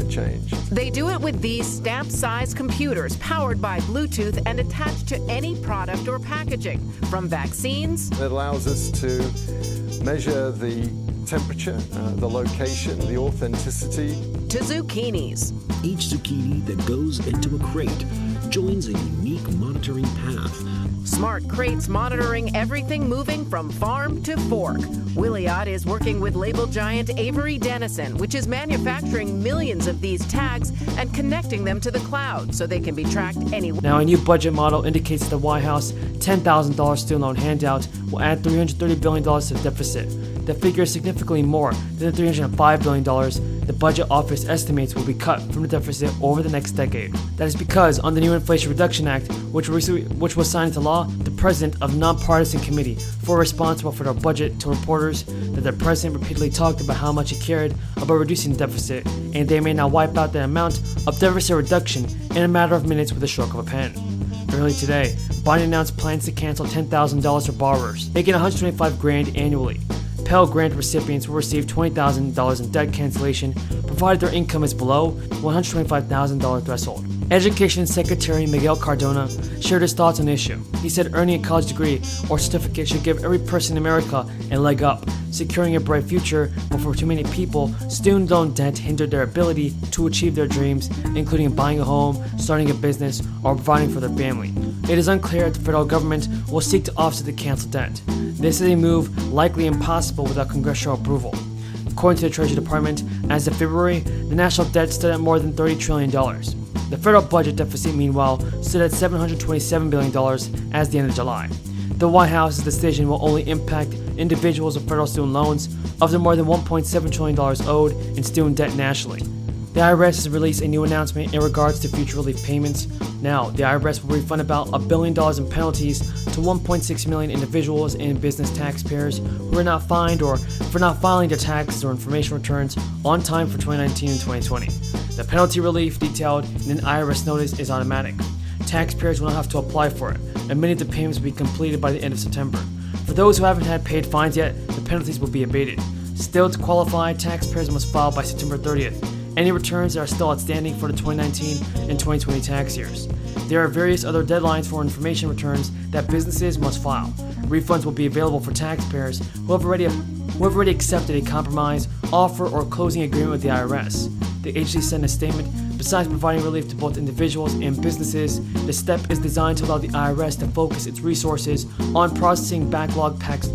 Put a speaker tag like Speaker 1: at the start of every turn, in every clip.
Speaker 1: change.
Speaker 2: They do it with these stamp-sized computers powered by Bluetooth and attached to any product or packaging, from vaccines.
Speaker 1: It allows us to measure the temperature, the location, the authenticity.
Speaker 2: To zucchinis.
Speaker 3: Each zucchini that goes into a crate joins a unique monitoring path.
Speaker 2: Smart crates monitoring everything moving from farm to fork. Williot is working with label giant Avery Dennison, which is manufacturing millions of these tags and connecting them to the cloud so they can be tracked anywhere.
Speaker 4: Now, a new budget model indicates that the White House $10,000 student loan handout will add $330 billion to the deficit. The figure is significantly more than the $305 billion the budget office estimates will be cut from the deficit over the next decade. That is because on the new Inflation Reduction Act, which was signed into law, the president of a nonpartisan committee responsible for their budget told reporters that the president repeatedly talked about how much he cared about reducing the deficit, and they may now wipe out the amount of deficit reduction in a matter of minutes with a stroke of a pen. Early today, Biden announced plans to cancel $10,000 for borrowers, making $125,000 annually. Pell Grant recipients will receive $20,000 in debt cancellation, provided their income is below the $125,000 threshold. Education Secretary Miguel Cardona shared his thoughts on the issue. He said earning a college degree or certificate should give every person in America a leg up, securing a bright future, but for too many people, student loan debt hindered their ability to achieve their dreams, including buying a home, starting a business, or providing for their family. It is unclear if the federal government will seek to offset the canceled debt. This is a move likely impossible without congressional approval. According to the Treasury Department, as of February, the national debt stood at more than $30 trillion. The federal budget deficit, meanwhile, stood at $727 billion as the end of July. The White House's decision will only impact individuals with federal student loans of the more than $1.7 trillion owed in student debt nationally. The IRS has released a new announcement in regards to future relief payments. Now, the IRS will refund about $1 billion in penalties to 1.6 million individuals and business taxpayers who are not fined or for not filing their taxes or information returns on time for 2019 and 2020. The penalty relief detailed in an IRS notice is automatic. Taxpayers will not have to apply for it, and many of the payments will be completed by the end of September. For those who haven't had paid fines yet, the penalties will be abated. Still, to qualify, taxpayers must file by September 30th. Any returns that are still outstanding for the 2019 and 2020 tax years. There are various other deadlines for information returns that businesses must file. Refunds will be available for taxpayers who have already accepted a compromise, offer, or closing agreement with the IRS. The agency sent a statement. Besides providing relief to both individuals and businesses, the step is designed to allow the IRS to focus its resources on processing backlog tax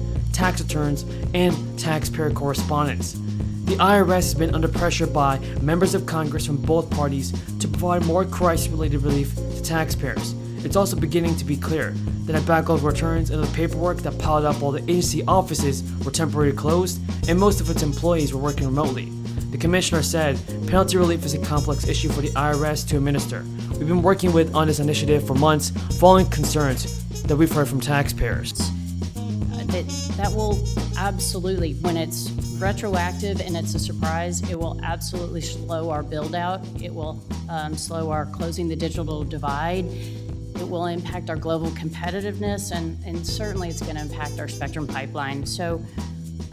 Speaker 4: returns and taxpayer correspondence. The IRS has been under pressure by members of Congress from both parties to provide more crisis-related relief to taxpayers. It's also beginning to be clear that a backlog of returns and the paperwork that piled up while the agency offices were temporarily closed and most of its employees were working remotely. The commissioner said penalty relief is a complex issue for the IRS to administer. We've been working on this initiative for months, following concerns that we've heard from taxpayers.
Speaker 5: That will absolutely, when it's retroactive and it's a surprise, it will absolutely slow our build out. It will slow our closing the digital divide. It will impact our global competitiveness, and certainly it's going to impact our spectrum pipeline. So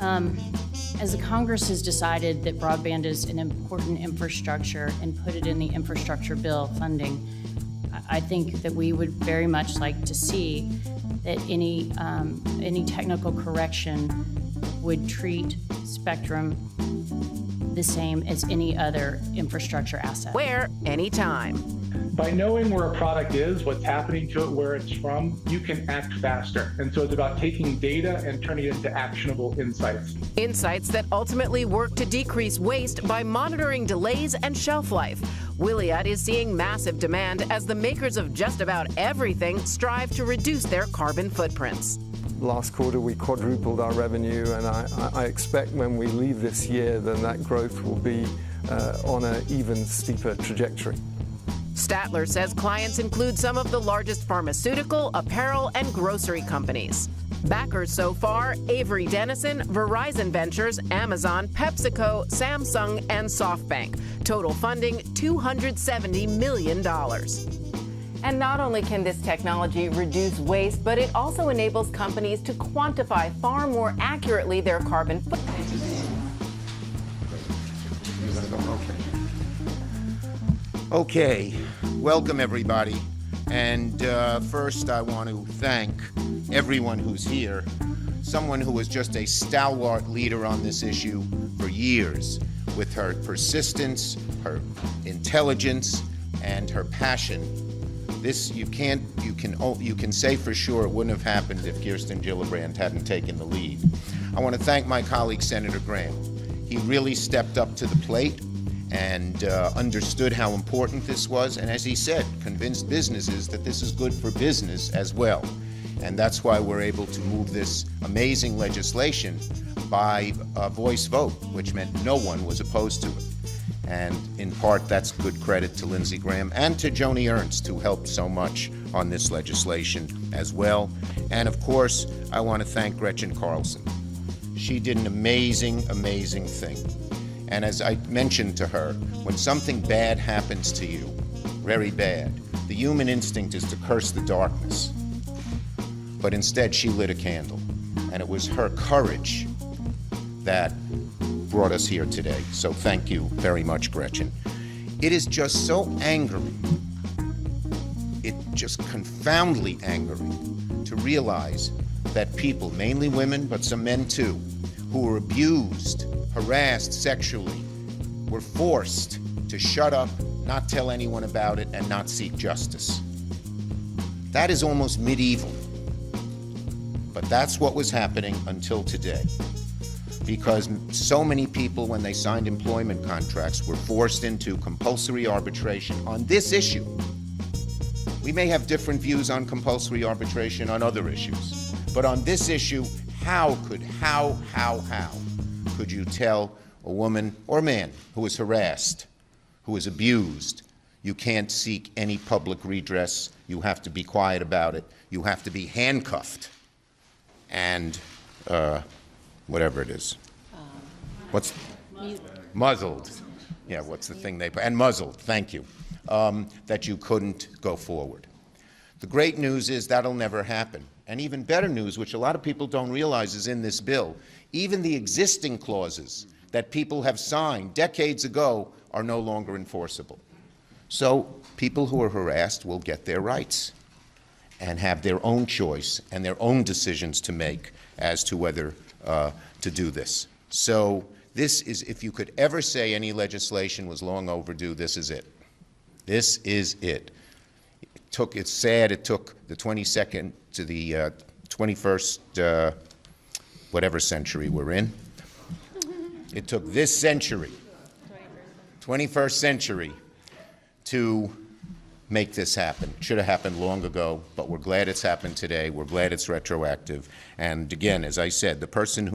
Speaker 5: as the Congress has decided that broadband is an important infrastructure and put it in the infrastructure bill funding, I think that we would very much like to see that any technical correction would treat spectrum the same as any other infrastructure asset.
Speaker 2: Where, anytime.
Speaker 6: By knowing where a product is, what's happening to it, where it's from, you can act faster. And so it's about taking data and turning it into actionable insights.
Speaker 2: Insights that ultimately work to decrease waste by monitoring delays and shelf life. Williot is seeing massive demand as the makers of just about everything strive to reduce their carbon footprints.
Speaker 1: Last quarter, we quadrupled our revenue, and I expect when we leave this year, then that growth will be on an even steeper trajectory.
Speaker 2: Statler says clients include some of the largest pharmaceutical, apparel, and grocery companies. Backers so far: Avery Dennison, Verizon Ventures, Amazon, PepsiCo, Samsung, and SoftBank. Total funding $270 million.
Speaker 7: And not only can this technology reduce waste, but it also enables companies to quantify far more accurately their carbon footprint.
Speaker 8: Okay, welcome everybody. And first I want to thank everyone who's here, someone who was just a stalwart leader on this issue for years, with her persistence, her intelligence, and her passion. This you can say for sure it wouldn't have happened if Kirsten Gillibrand hadn't taken the lead. I want to thank my colleague Senator Graham. He really stepped up to the plate and understood how important this was, and as he said, convinced businesses that this is good for business as well. And that's why we're able to move this amazing legislation by a voice vote, which meant no one was opposed to it. And in part, that's good credit to Lindsey Graham and to Joni Ernst, who helped so much on this legislation as well. And of course, I want to thank Gretchen Carlson. She did an amazing, amazing thing. And as I mentioned to her, when something bad happens to you, very bad, the human instinct is to curse the darkness. But instead, she lit a candle. And it was her courage that brought us here today. So thank you very much, Gretchen. It is just so angering, it just confoundly angering to realize that people, mainly women, but some men too, who were abused, harassed sexually, were forced to shut up, not tell anyone about it, and not seek justice. That is almost medieval. But that's what was happening until today. Because so many people, when they signed employment contracts, were forced into compulsory arbitration on this issue. We may have different views on compulsory arbitration on other issues, but on this issue, how could you tell a woman or man who is harassed, who is abused, you can't seek any public redress, you have to be quiet about it, you have to be handcuffed, and whatever it is. What's muzzled? Yeah, what's the thing they put? And muzzled, thank you, that you couldn't go forward. The great news is that'll never happen. And even better news, which a lot of people don't realize is in this bill, even the existing clauses that people have signed decades ago are no longer enforceable. So people who are harassed will get their rights and have their own choice and their own decisions to make as to whether to do this. So this is, if you could ever say any legislation was long overdue, this is it. This is it. It's sad it took the 22nd to the 21st, whatever century we're in. It took this century, 21st century, to make this happen. It should have happened long ago, but we're glad it's happened today. We're glad it's retroactive. And again, as I said, the person who